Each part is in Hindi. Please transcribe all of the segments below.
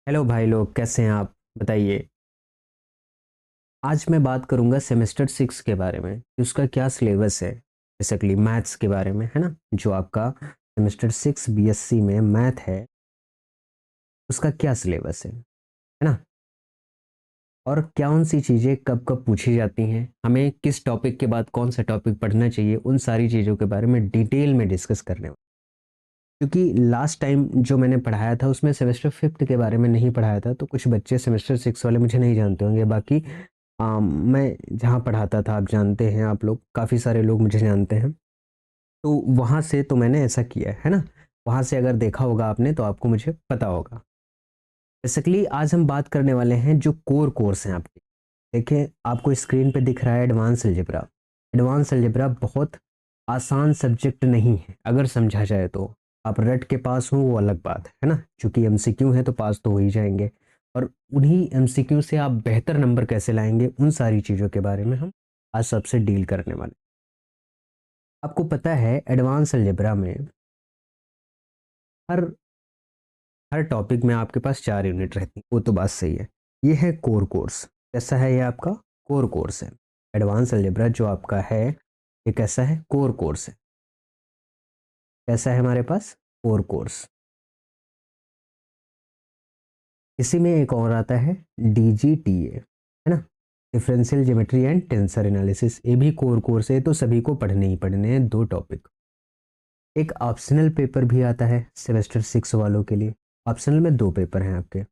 हेलो भाई लोग, कैसे हैं आप? बताइए। आज मैं बात करूंगा सेमेस्टर 6 के बारे में कि उसका क्या सिलेबस है। बेसिकली मैथ्स के बारे में, है ना। जो आपका सेमेस्टर 6 बीएससी में मैथ है, उसका क्या सिलेबस है ना। और कौन सी चीज़ें कब कब पूछी जाती हैं, हमें किस टॉपिक के बाद कौन सा टॉपिक पढ़ना चाहिए, उन सारी चीज़ों के बारे में डिटेल में डिस्कस करने वाले। क्योंकि लास्ट टाइम जो मैंने पढ़ाया था उसमें सेमेस्टर 5 के बारे में नहीं पढ़ाया था, तो कुछ बच्चे सेमेस्टर 6 वाले मुझे नहीं जानते होंगे। बाकी मैं जहाँ पढ़ाता था, आप जानते हैं, आप लोग काफ़ी सारे लोग मुझे जानते हैं, तो वहाँ से तो मैंने ऐसा किया है ना। वहाँ से अगर देखा होगा आपने तो आपको मुझे पता होगा। बेसिकली आज हम बात करने वाले हैं जो कोर कोर्स हैं आपके। देखिए, आपको स्क्रीन पे दिख रहा है एडवांस अलजेब्रा। एडवांस अलजेब्रा बहुत आसान सब्जेक्ट नहीं है अगर समझा जाए तो। आप रट के पास हो वो अलग बात है ना, क्योंकि एमसीक्यू है तो पास तो हो ही जाएंगे। और उन्हीं एमसीक्यू से आप बेहतर नंबर कैसे लाएंगे, उन सारी चीज़ों के बारे में हम आज सबसे डील करने वाले। आपको पता है एडवांस अलजेब्रा में हर हर टॉपिक में आपके पास 4 यूनिट रहती है, वो तो बात सही है। ये है कोर कोर्स। कैसा है ये आपका? कोर कोर्स है। एडवांस अलजेब्रा जो आपका है, ये कैसा है? कोर कोर्स है। कैसा है हमारे पास? Core course. इसी में एक और आता है डीजीटीए, है ना, differential geometry and tensor analysis. ये भी कोर कोर्स है, तो सभी को पढ़ने ही पढ़ने हैं, दो टॉपिक। एक ऑप्शनल पेपर भी आता है सेमेस्टर 6 वालों के लिए। ऑप्शनल में दो पेपर हैं आपके,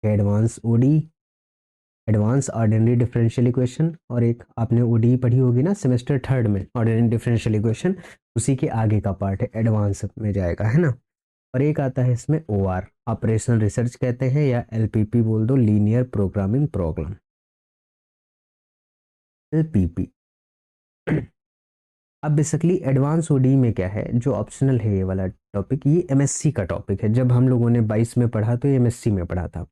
advance O D, advance ordinary differential equation, और एक आपने ओडी पढ़ी होगी ना सेमेस्टर 3 में, ऑर्डिनरी डिफरेंशियल इक्वेशन। उसी के आगे का पार्ट है, एडवांस में जाएगा, है ना। और एक आता है इसमें ओआर, ऑपरेशनल रिसर्च कहते हैं, या एलपीपी बोल दो, लीनियर प्रोग्रामिंग प्रॉब्लम, एलपीपी। अब बेसिकली एडवांस ओडी में क्या है, जो ऑप्शनल है ये वाला टॉपिक, ये एमएससी का टॉपिक है। जब हम लोगों ने 22 में पढ़ा तो ये एमएससी में पढ़ा था।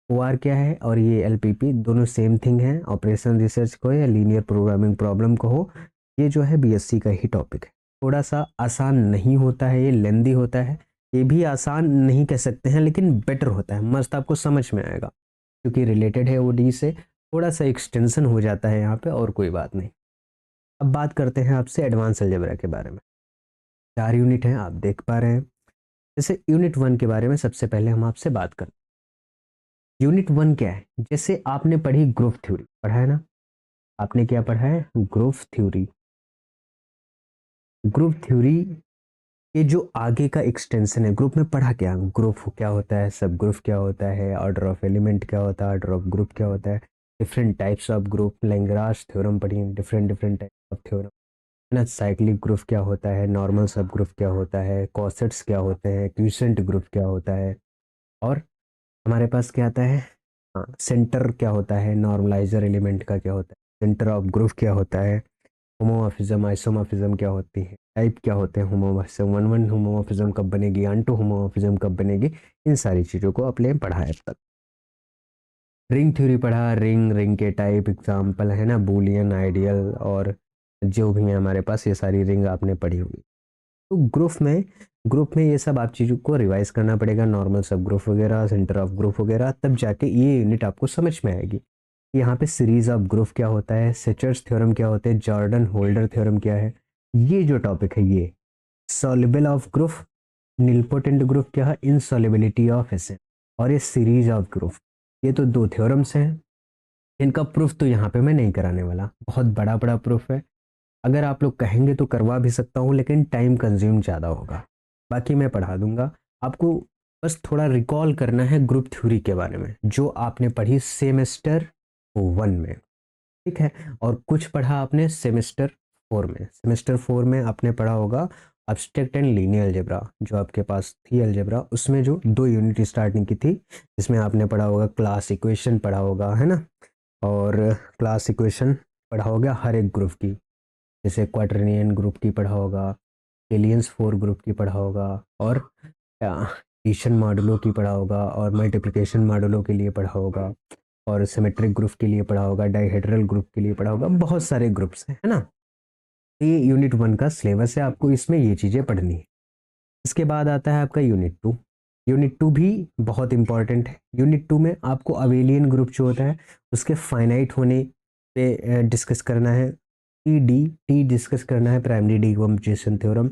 ओआर क्या है और ये एलपीपी दोनों सेम थिंग है। ऑपरेशनल रिसर्च को या लीनियर प्रोग्रामिंग प्रॉब्लम को हो, ये जो है बीएससी का ही टॉपिक है। थोड़ा सा आसान नहीं होता है, ये लेंदी होता है। ये भी आसान नहीं कह सकते हैं, लेकिन बेटर होता है, मस्त आपको समझ में आएगा, क्योंकि रिलेटेड है ओडी से। थोड़ा सा एक्सटेंशन हो जाता है यहाँ पे, और कोई बात नहीं। अब बात करते हैं आपसे एडवांस अलजेब्रा के बारे में। 4 यूनिट हैं, आप देख पा रहे हैं। जैसे यूनिट 1 के बारे में सबसे पहले हम आपसे बात करते हैं। यूनिट 1 क्या है? जैसे आपने पढ़ी ग्रुप थ्योरी, पढ़ा है ना। आपने क्या पढ़ा है? Group theory. ग्रुप थ्योरी ये जो आगे का एक्सटेंशन है। ग्रुप में पढ़ा क्या? ग्रुप क्या होता है, सब ग्रुप क्या होता है, ऑर्डर ऑफ एलिमेंट क्या होता है, ऑर्डर ऑफ ग्रुप क्या होता है, different types of group, Lagrange theorem पढ़ी, different different type of theorem, है ना। साइक्लिक ग्रुप क्या होता है, नॉर्मल सब ग्रुप क्या होता है, कॉसेट्स क्या होते हैं, क्यूसेंट ग्रुप क्या होता है, और हमारे पास क्या आता है, हाँ, सेंटर क्या होता है, नॉर्मलाइजर एलिमेंट का क्या होता है, सेंटर ऑफ ग्रुप क्या होता है, होमोमॉर्फिज्म आइसोमॉर्फिज्म क्या होती है, टाइप क्या होते हैं होमोमॉर्फिज्म, वन वन होमोमॉर्फिज्म कब बनेगी, अनटू होमोमॉर्फिज्म कब बनेगी, इन सारी चीज़ों को आपने पढ़ा है अब तक। रिंग थ्योरी पढ़ा, रिंग, रिंग के टाइप, एग्जाम्पल, है ना, बूलियन, आइडियल, और जो भी है हमारे पास, ये सारी रिंग आपने पढ़ी होगी। तो ग्रुप में ये सब आप चीज़ों को रिवाइज करना पड़ेगा, नॉर्मल सब ग्रुप वगैरह, सेंटर ऑफ ग्रुप वगैरह, तब जाके ये यूनिट आपको समझ में आएगी। यहाँ पे सीरीज ऑफ ग्रुप क्या होता है, सेचर्स थ्योरम क्या होते हैं, जॉर्डन होल्डर थ्योरम क्या है, ये जो टॉपिक है ये। Soluble of group, nilpotent group क्या है, इनसॉल्युबिलिटी ऑफ एसिड, और ये सीरीज ऑफ ग्रुप। ये तो दो थ्योरम्स हैं, इनका प्रूफ तो यहाँ पे मैं नहीं कराने वाला, बहुत बड़ा बड़ा प्रूफ है। अगर आप लोग कहेंगे तो करवा भी सकता हूँ, लेकिन टाइम कंज्यूम ज़्यादा होगा। बाकी मैं पढ़ा दूंगा आपको। बस थोड़ा रिकॉल करना है ग्रुप थ्योरी के बारे में, जो आपने पढ़ी सेमेस्टर 1 में, ठीक है। और कुछ पढ़ा आपने सेमेस्टर 4 में। सेमेस्टर 4 में आपने पढ़ा होगा अब्स्ट्रैक्ट एंड लीनियर अलजेब्रा, जो आपके पास थी अलजेब्रा, उसमें जो 2 यूनिट स्टार्टिंग की थी, जिसमें आपने पढ़ा होगा क्लास इक्वेशन पढ़ा होगा, है ना। और क्लास इक्वेशन पढ़ा होगा हर एक ग्रुप की, जैसे क्वाटर्नियन ग्रुप की पढ़ा होगा, एलियंस 4 ग्रुप की पढ़ा होगा, और एडिशन मॉडुलो की पढ़ा होगा, और मल्टीप्लिकेशन मॉडुलो के लिए पढ़ा होगा, और सिमेट्रिक ग्रुप के लिए पढ़ा होगा, डाइहेड्रल ग्रुप के लिए पढ़ा होगा, बहुत सारे ग्रुप्स हैं, है ना। तो ये यूनिट 1 का सिलेबस है, आपको इसमें ये चीज़ें पढ़नी है। इसके बाद आता है आपका यूनिट 2। यूनिट 2 भी बहुत इंपॉर्टेंट है। यूनिट 2 में आपको अबेलियन ग्रुप जो होता है उसके फाइनाइट होने पे डिस्कस करना है। टी डिस्कस करना है, primary decomposition theorem,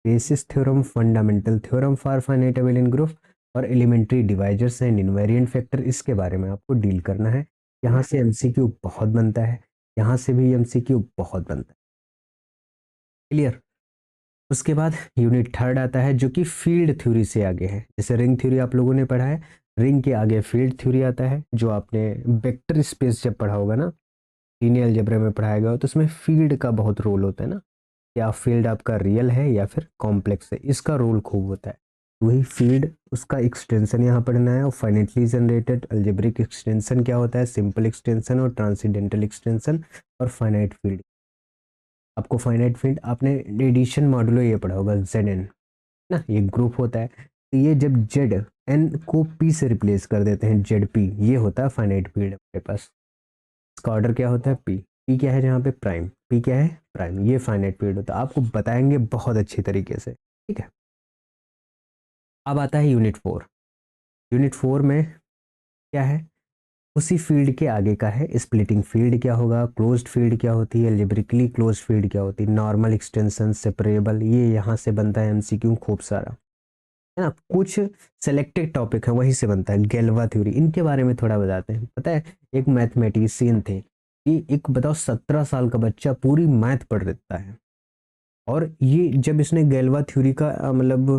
basis theorem, fundamental theorem for finite abelian group और elementary divisors and invariant factor, इसके बारे में आपको डील करना है। यहाँ से एमसीक्यू बहुत बनता है, यहाँ से भी एमसीक्यू बहुत बनता है। क्लियर। उसके बाद यूनिट 3 आता है जो कि फील्ड थ्योरी से आगे है। जैसे रिंग थ्योरी आप लोगों ने पढ़ा है, रिंग के आगे फील्ड थ्योरी आता है, जो आपने वेक्टर स्पेस जब पढ़ा होगा ना, लीनियर अलजेब्रा में पढ़ाया गया हो, तो उसमें फील्ड का बहुत रोल होता है ना, क्या फील्ड आपका रियल है या फिर कॉम्प्लेक्स है, इसका रोल खूब होता है। वही फील्ड, उसका एक्सटेंशन यहाँ पढ़ना है। और फाइनेटली जनरेटेड अलजेब्रिक एक्सटेंशन क्या होता है, सिंपल एक्सटेंशन और ट्रांसेंडेंटल एक्सटेंशन और फाइनाइट फील्ड। आपको फाइनाइट फील्ड आपने एडिशन मॉडुलो ये पढ़ा होगा, जेड एन ना, ये ग्रुप होता है। तो ये जब जेड एन को पी से रिप्लेस कर देते हैं, जेड पी, ये होता है फाइनाइट फील्ड हमारे पास। इसका ऑर्डर क्या होता है, पी। पी क्या है जहाँ पे, प्राइम। पी क्या है, प्राइम। ये फाइनाइट फील्ड होता है, आपको बताएंगे बहुत अच्छी तरीके से, ठीक है। अब आता है यूनिट 4। यूनिट 4 में क्या है, उसी फील्ड के आगे का है। स्प्लिटिंग फील्ड क्या होगा, क्लोज्ड फील्ड क्या होती है, अलजेब्रिकली क्लोज्ड फील्ड क्या होती है, नॉर्मल एक्सटेंशन, सेपरेबल, ये यहाँ से बनता है एमसीक्यू खूब सारा, है ना। कुछ सेलेक्टेड टॉपिक है वहीं से बनता है। गैल्वा थ्योरी, इनके बारे में थोड़ा बताते हैं। पता है एक मैथमेटिशियन थे कि एक बताओ 17 साल का बच्चा पूरी मैथ पढ़ लेता है। और ये जब इसने गैल्वा थ्योरी का मतलब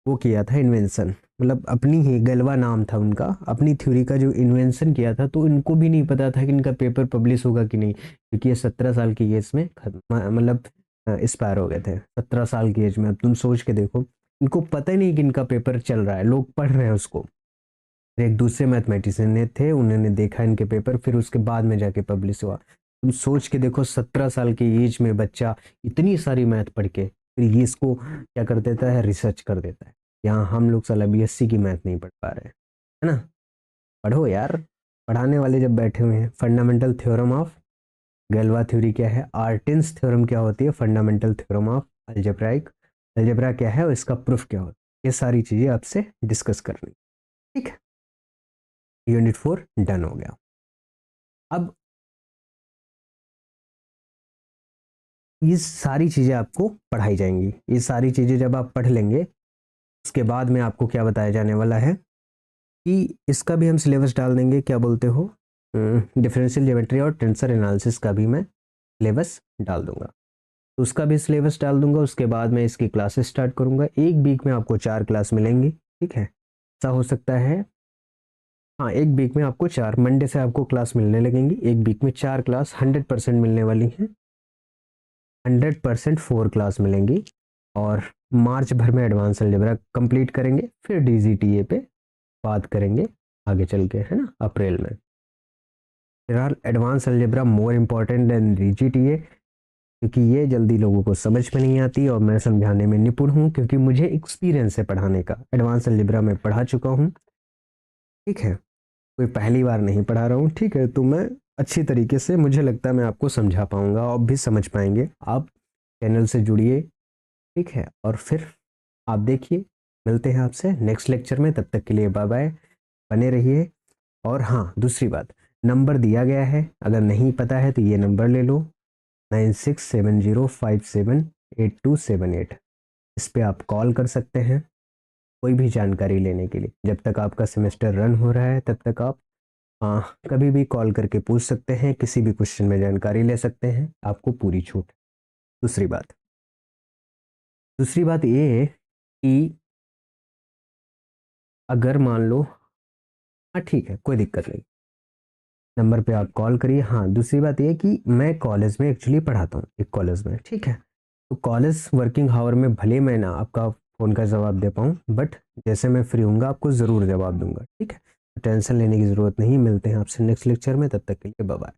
वो किया था इन्वेंशन, मतलब अपनी ही, गैल्वा नाम था उनका, अपनी थ्योरी का जो इन्वेंशन किया था, तो इनको भी नहीं पता था कि इनका पेपर पब्लिश होगा कि नहीं, क्योंकि ये 17 साल की एज में मतलब एक्सपायर हो गए थे 17 साल की एज में। अब तुम सोच के देखो, इनको पता ही नहीं कि इनका पेपर चल रहा है, लोग पढ़ रहे हैं उसको। एक दूसरे मैथमेटिशियन ने थे, उन्होंने देखा इनके पेपर, फिर उसके बाद में जाके पब्लिश हुआ। तुम सोच के देखो 17 साल की एज में बच्चा इतनी सारी मैथ पढ़ के फिर ये इसको क्या कर देता है, रिसर्च कर देता है। यहाँ हम लोग साला बीएससी की मैथ नहीं पढ़ पा रहे हैं, है ना। पढ़ो यार, पढ़ाने वाले जब बैठे हुए हैं। फंडामेंटल थ्योरम ऑफ गैल्वा थ्योरी क्या है, आर्टेंस थ्योरम क्या होती है, fundamental theorem of algebraic, algebra क्या है और इसका प्रूफ क्या होता है, ये सारी चीजें आपसे डिस्कस करनी, ठीक है। यूनिट 4 डन हो गया। अब ये सारी चीज़ें आपको पढ़ाई जाएंगी। ये सारी चीज़ें जब आप पढ़ लेंगे, उसके बाद में आपको क्या बताया जाने वाला है कि इसका भी हम सिलेबस डाल देंगे, क्या बोलते हो, डिफरेंशियल ज्योमेट्री और टेंसर एनालिसिस का भी मैं सिलेबस डाल दूंगा। तो उसका भी सिलेबस डाल दूंगा। उसके बाद मैं इसकी क्लासेस स्टार्ट करूंगा। एक वीक में आपको 4 क्लास मिलेंगी, ठीक है। ऐसा हो सकता है, हाँ, एक वीक में आपको 4, मंडे से आपको क्लास मिलने लगेंगी। एक वीक में 4 क्लास 100% मिलने वाली हैं। 100% 4 क्लास मिलेंगी। और मार्च भर में एडवांस अलजेब्रा कंप्लीट करेंगे, फिर डीजीटीए पे बात करेंगे आगे चल के, है ना, अप्रैल में। फिलहाल advance algebra more important than DGTA, क्योंकि ये जल्दी लोगों को समझ में नहीं आती और मैं समझाने में निपुण हूँ, क्योंकि मुझे एक्सपीरियंस है पढ़ाने का। एडवांस अलजेब्रा में पढ़ा चुका हूँ, ठीक है, कोई पहली बार नहीं पढ़ा रहा हूँ, ठीक है। तो मैं अच्छी तरीके से, मुझे लगता है मैं आपको समझा पाऊंगा, आप भी समझ पाएंगे। आप चैनल से जुड़िए, ठीक है, और फिर आप देखिए। मिलते हैं आपसे नेक्स्ट लेक्चर में, तब तक के लिए बाय बाय, बने रहिए। और हाँ, दूसरी बात, नंबर दिया गया है, अगर नहीं पता है तो ये नंबर ले लो, 9670578278। इस पे आप कॉल कर सकते हैं कोई भी जानकारी लेने के लिए। जब तक आपका सेमेस्टर रन हो रहा है तब तक आप कभी भी कॉल करके पूछ सकते हैं, किसी भी क्वेश्चन में जानकारी ले सकते हैं, आपको पूरी छूट। दूसरी बात, दूसरी बात ये कि अगर मान लो, हाँ ठीक है, कोई दिक्कत नहीं, नंबर पे आप कॉल करिए। हाँ, दूसरी बात ये कि मैं कॉलेज में एक्चुअली पढ़ाता हूँ, एक कॉलेज में, ठीक है। तो कॉलेज वर्किंग आवर में भले मैं ना आपका फ़ोन का जवाब दे पाऊँ, बट जैसे मैं फ्री हूँगा आपको ज़रूर जवाब दूंगा, ठीक है। टेंशन लेने की ज़रूरत नहीं। मिलते हैं आपसे नेक्स्ट लेक्चर में, तब तक के लिए बाय बाय।